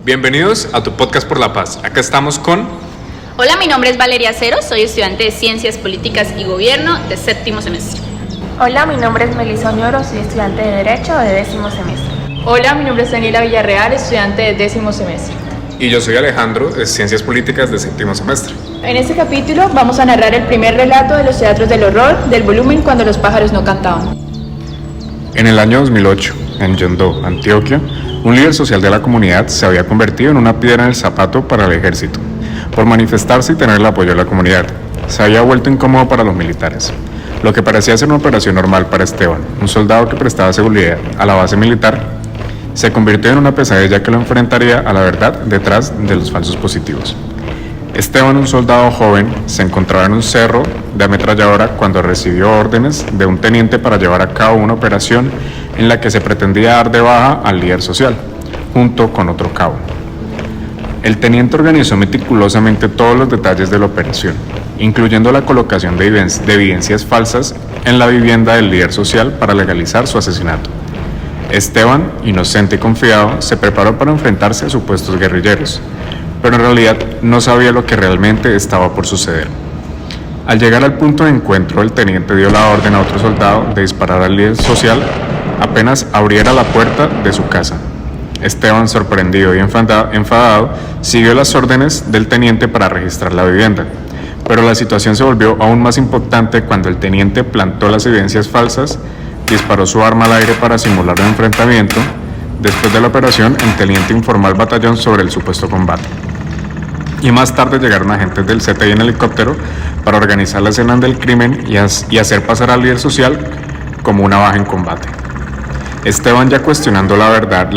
Bienvenidos a tu podcast por la paz. Acá estamos con... Hola, mi nombre es Valeria Cero, soy estudiante de Ciencias Políticas y Gobierno de séptimo semestre. Hola, mi nombre es Melissa Oñoro, soy estudiante de Derecho de décimo semestre. Hola, mi nombre es Daniela Villarreal, estudiante de décimo semestre. Y yo soy Alejandro, de Ciencias Políticas de séptimo semestre. En este capítulo vamos a narrar el primer relato de los teatros del horror del volumen Cuando los pájaros no cantaban. En el año 2008, en Yondó, Antioquia, un líder social de la comunidad se había convertido en una piedra en el zapato para el ejército, por manifestarse y tener el apoyo de la comunidad. Se había vuelto incómodo para los militares. Lo que parecía ser una operación normal para Esteban, un soldado que prestaba seguridad a la base militar, se convirtió en una pesadilla que lo enfrentaría a la verdad detrás de los falsos positivos. Esteban, un soldado joven, se encontraba en un cerro de ametralladora cuando recibió órdenes de un teniente para llevar a cabo una operación en la que se pretendía dar de baja al líder social, junto con otro cabo. El teniente organizó meticulosamente todos los detalles de la operación, incluyendo la colocación de evidencias falsas en la vivienda del líder social para legalizar su asesinato. Esteban, inocente y confiado, se preparó para enfrentarse a supuestos guerrilleros, pero en realidad no sabía lo que realmente estaba por suceder. Al llegar al punto de encuentro, el teniente dio la orden a otro soldado de disparar al líder social apenas abriera la puerta de su casa. Esteban, sorprendido y enfadado, siguió las órdenes del teniente para registrar la vivienda, pero la situación se volvió aún más importante cuando el teniente plantó las evidencias falsas, disparó su arma al aire para simular un enfrentamiento. Después de la operación, el teniente informó al batallón sobre el supuesto combate. Y más tarde llegaron agentes del CTI en helicóptero para organizar la escena del crimen y hacer pasar al líder social como una baja en combate. Esteban, ya cuestionando la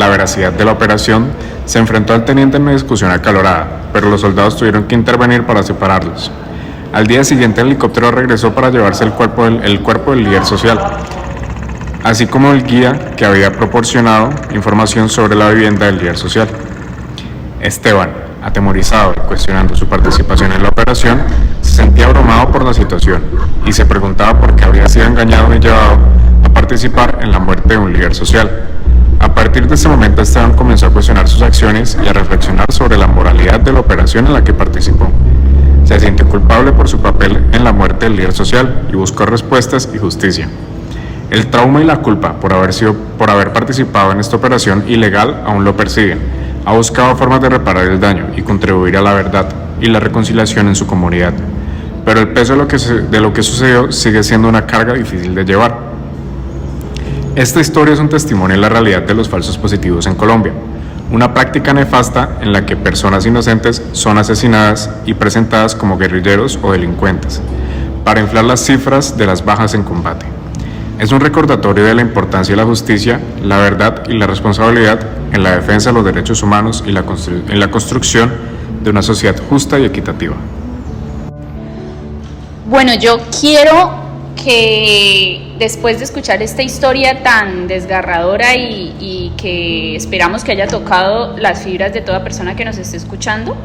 veracidad de la operación, se enfrentó al teniente en una discusión acalorada, pero los soldados tuvieron que intervenir para separarlos. Al día siguiente, el helicóptero regresó para llevarse el cuerpo del líder social, así como el guía que había proporcionado información sobre la vivienda del líder social. Esteban, atemorizado y cuestionando su participación en la operación, se sentía abrumado por la situación y se preguntaba por qué habría sido engañado y llevado a participar en la muerte de un líder social. A partir de ese momento, Esteban comenzó a cuestionar sus acciones y a reflexionar sobre la moralidad de la operación en la que participó. Se sintió culpable por su papel en la muerte del líder social y buscó respuestas y justicia. El trauma y la culpa por haber participado en esta operación ilegal aún lo persiguen. Ha buscado formas de reparar el daño y contribuir a la verdad y la reconciliación en su comunidad. Pero el peso de lo que sucedió sigue siendo una carga difícil de llevar. Esta historia es un testimonio de la realidad de los falsos positivos en Colombia, una práctica nefasta en la que personas inocentes son asesinadas y presentadas como guerrilleros o delincuentes, para inflar las cifras de las bajas en combate. Es un recordatorio de la importancia de la justicia, la verdad y la responsabilidad en la defensa de los derechos humanos y en la construcción de una sociedad justa y equitativa. Bueno, yo quiero que después de escuchar esta historia tan desgarradora y que esperamos que haya tocado las fibras de toda persona que nos esté escuchando,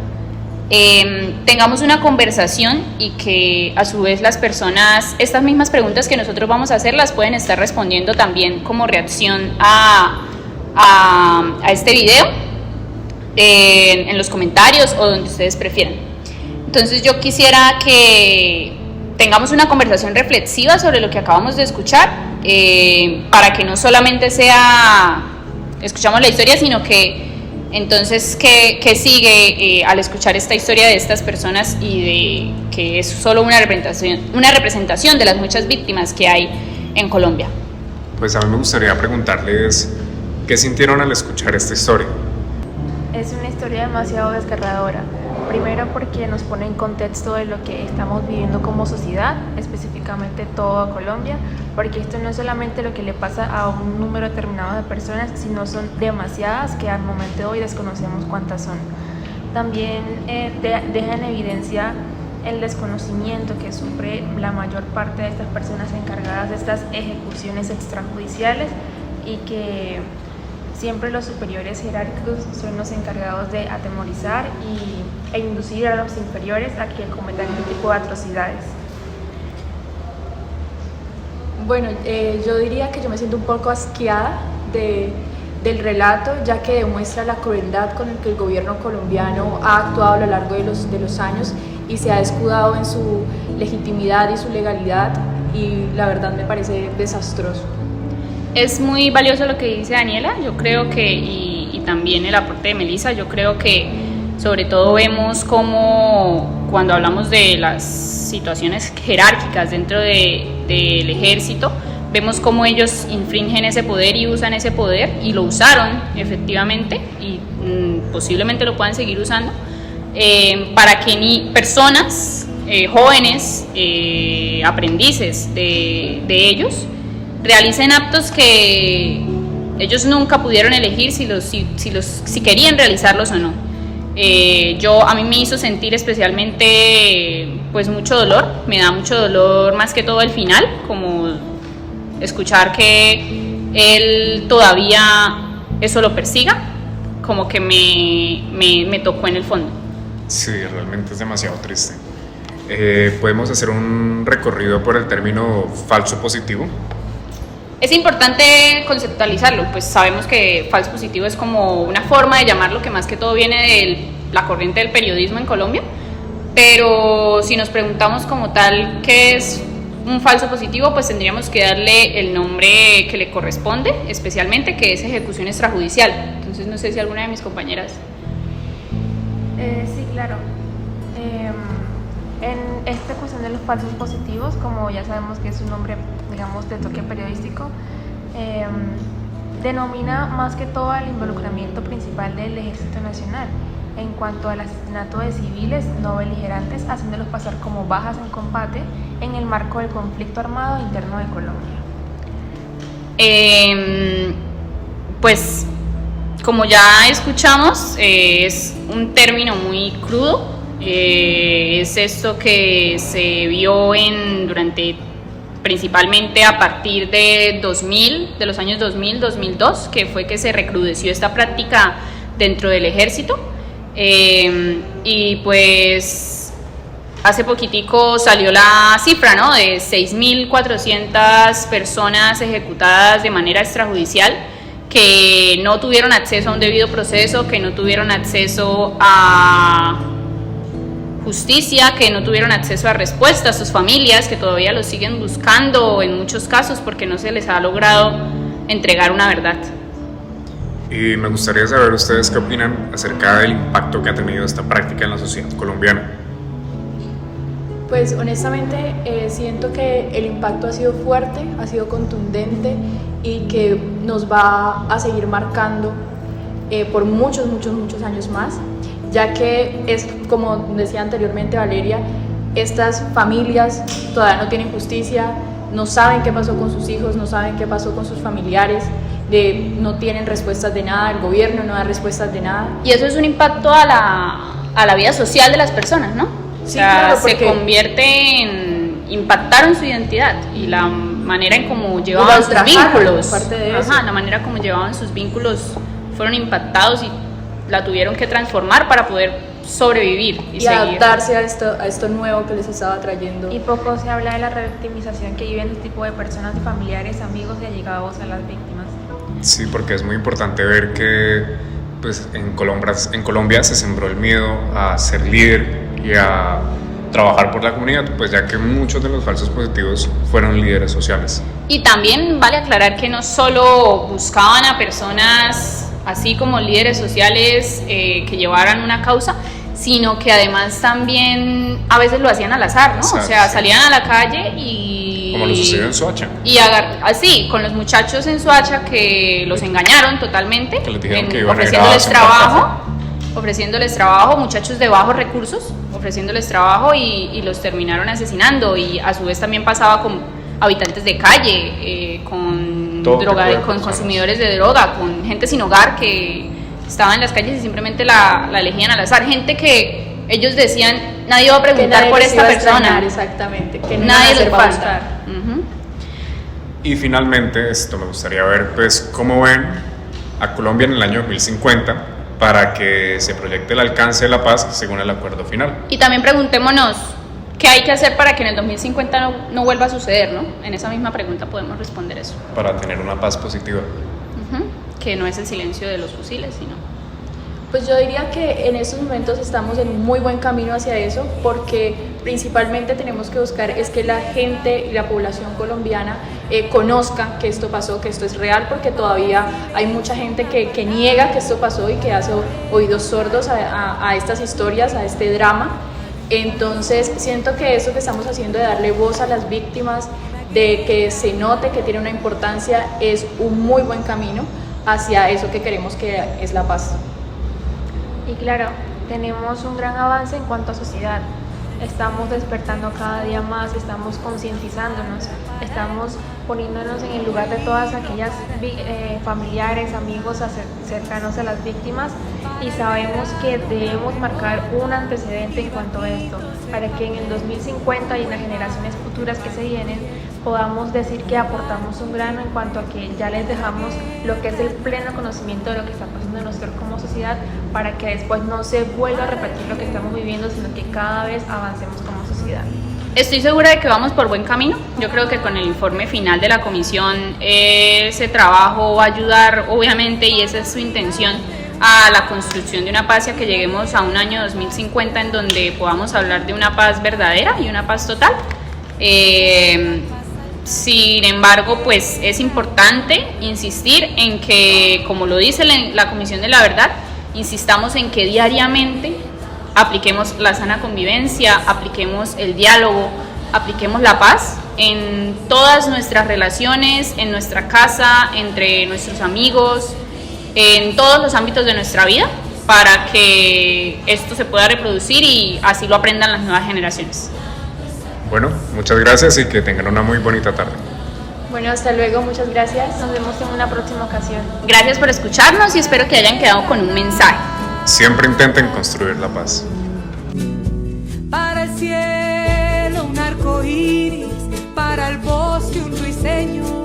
tengamos una conversación y que a su vez las personas, estas mismas preguntas que nosotros vamos a hacer, las pueden estar respondiendo también como reacción a este video en los comentarios o donde ustedes prefieran. Entonces yo quisiera que tengamos una conversación reflexiva sobre lo que acabamos de escuchar, para que no solamente escuchamos la historia, sino que entonces, ¿qué sigue al escuchar esta historia de estas personas y de que es solo una representación de las muchas víctimas que hay en Colombia? Pues a mí me gustaría preguntarles qué sintieron al escuchar esta historia. Es una historia demasiado desgarradora. Primero porque nos pone en contexto de lo que estamos viviendo como sociedad, específicamente toda Colombia, porque esto no es solamente lo que le pasa a un número determinado de personas, sino son demasiadas que al momento de hoy desconocemos cuántas son. También deja en evidencia el desconocimiento que sufre la mayor parte de estas personas encargadas de estas ejecuciones extrajudiciales y que siempre los superiores jerárquicos son los encargados de atemorizar e inducir a los inferiores a que cometan este tipo de atrocidades. Bueno, yo diría que yo me siento un poco asqueada de del relato, ya que demuestra la crueldad con la que el gobierno colombiano ha actuado a lo largo de los años y se ha escudado en su legitimidad y su legalidad, y la verdad me parece desastroso. Es muy valioso lo que dice Daniela, yo creo que, y también el aporte de Melissa, yo creo que sobre todo vemos cómo cuando hablamos de las situaciones jerárquicas dentro del ejército, vemos cómo ellos infringen ese poder y usan ese poder, y lo usaron efectivamente, y posiblemente lo puedan seguir usando, para que ni personas, jóvenes, aprendices de ellos, realicen actos que ellos nunca pudieron elegir si querían realizarlos o no. A mí me hizo sentir especialmente pues mucho dolor, me da mucho dolor más que todo el final, como escuchar que él todavía eso lo persiga, como que me tocó en el fondo. Sí, realmente es demasiado triste. Podemos hacer un recorrido por el término falso positivo. Es importante conceptualizarlo, pues sabemos que falso positivo es como una forma de llamarlo que más que todo viene de la corriente del periodismo en Colombia, pero si nos preguntamos como tal qué es un falso positivo, pues tendríamos que darle el nombre que le corresponde, especialmente, que es ejecución extrajudicial. Entonces no sé si alguna de mis compañeras... Sí, claro. En esta cuestión de los falsos positivos, como ya sabemos que es un nombre, digamos, de toque periodístico, denomina más que todo el involucramiento principal del Ejército Nacional en cuanto al asesinato de civiles no beligerantes, haciéndolos pasar como bajas en combate en el marco del conflicto armado interno de Colombia. Pues como ya escuchamos, es un término muy crudo. Es esto que se vio principalmente a partir de los años 2000, 2002, que fue que se recrudeció esta práctica dentro del ejército, y pues hace poquitico salió la cifra, ¿no?, de 6.400 personas ejecutadas de manera extrajudicial, que no tuvieron acceso a un debido proceso, que no tuvieron acceso a justicia, que no tuvieron acceso a respuesta a sus familias, que todavía los siguen buscando en muchos casos porque no se les ha logrado entregar una verdad. Y me gustaría saber ustedes qué opinan acerca del impacto que ha tenido esta práctica en la sociedad colombiana. Pues honestamente siento que el impacto ha sido fuerte, ha sido contundente y que nos va a seguir marcando por muchos años más, ya que es, como decía anteriormente Valeria, estas familias todavía no tienen justicia, no saben qué pasó con sus hijos, no saben qué pasó con sus familiares, no tienen respuestas de nada, el gobierno no da respuestas de nada. Y eso es un impacto a la vida social de las personas, ¿no? Sí, o sea, claro, se convierte en impactaron su identidad y la manera en cómo llevaban sus vínculos. La manera como llevaban sus vínculos fueron impactados y la tuvieron que transformar para poder sobrevivir y seguir. Adaptarse a esto nuevo que les estaba trayendo. Y poco se habla de la revictimización que viven este tipo de personas, de familiares, amigos y allegados a las víctimas. Sí, porque es muy importante ver que pues, en Colombia se sembró el miedo a ser líder y a trabajar por la comunidad, pues ya que muchos de los falsos positivos fueron líderes sociales. Y también vale aclarar que no solo buscaban a personas así como líderes sociales que llevaran una causa, sino que además también a veces lo hacían al azar, ¿no? Exacto, o sea, sí. salían a la calle y... Como lo sucedió en Soacha. Y así, con los muchachos en Soacha que los engañaron totalmente, Que les dijeron que iban a ir a ofreciéndoles sembrar ofreciéndoles trabajo, muchachos de bajos recursos, ofreciéndoles trabajo y los terminaron asesinando. Y a su vez también pasaba con habitantes de calle, con consumidores de droga, con gente sin hogar que estaba en las calles y simplemente la elegían al azar. Gente que ellos decían, nadie va a preguntar por esta persona. Exactamente, que nadie les va a buscar. Y finalmente, esto me gustaría ver, pues, cómo ven a Colombia en el año 2050 para que se proyecte el alcance de la paz según el acuerdo final. Y también preguntémonos qué hay que hacer para que en el 2050 no vuelva a suceder, ¿no? En esa misma pregunta podemos responder eso. Para tener una paz positiva. que no es el silencio de los fusiles, sino... Pues yo diría que en estos momentos estamos en un muy buen camino hacia eso, porque principalmente tenemos que buscar es que la gente y la población colombiana conozca que esto pasó, que esto es real, porque todavía hay mucha gente que niega que esto pasó y que hace oídos sordos a estas historias, a este drama. Entonces siento que eso que estamos haciendo de darle voz a las víctimas, de que se note que tiene una importancia, es un muy buen camino hacia eso que queremos, que es la paz. Y claro, tenemos un gran avance en cuanto a sociedad. Estamos despertando cada día más, estamos concientizándonos, estamos poniéndonos en el lugar de todas aquellas familiares, amigos cercanos a las víctimas, y sabemos que debemos marcar un antecedente en cuanto a esto, para que en el 2050 y en las generaciones futuras que se vienen podamos decir que aportamos un grano en cuanto a que ya les dejamos lo que es el pleno conocimiento de lo que está pasando en nosotros como sociedad, para que después no se vuelva a repetir lo que estamos viviendo, sino que cada vez avancemos como sociedad. Estoy segura de que vamos por buen camino. Yo creo que con el informe final de la comisión ese trabajo va a ayudar, obviamente, y esa es su intención, a la construcción de una paz, y a que lleguemos a un año 2050 en donde podamos hablar de una paz verdadera y una paz total. Sin embargo, pues es importante insistir en que, como lo dice la Comisión de la Verdad, insistamos en que diariamente apliquemos la sana convivencia, apliquemos el diálogo, apliquemos la paz en todas nuestras relaciones, en nuestra casa, entre nuestros amigos, en todos los ámbitos de nuestra vida, para que esto se pueda reproducir y así lo aprendan las nuevas generaciones. Bueno, muchas gracias y que tengan una muy bonita tarde. Bueno, hasta luego, muchas gracias. Nos vemos en una próxima ocasión. Gracias por escucharnos y espero que hayan quedado con un mensaje. Siempre intenten construir la paz. Para el cielo un arco iris, para el bosque un ruiseño.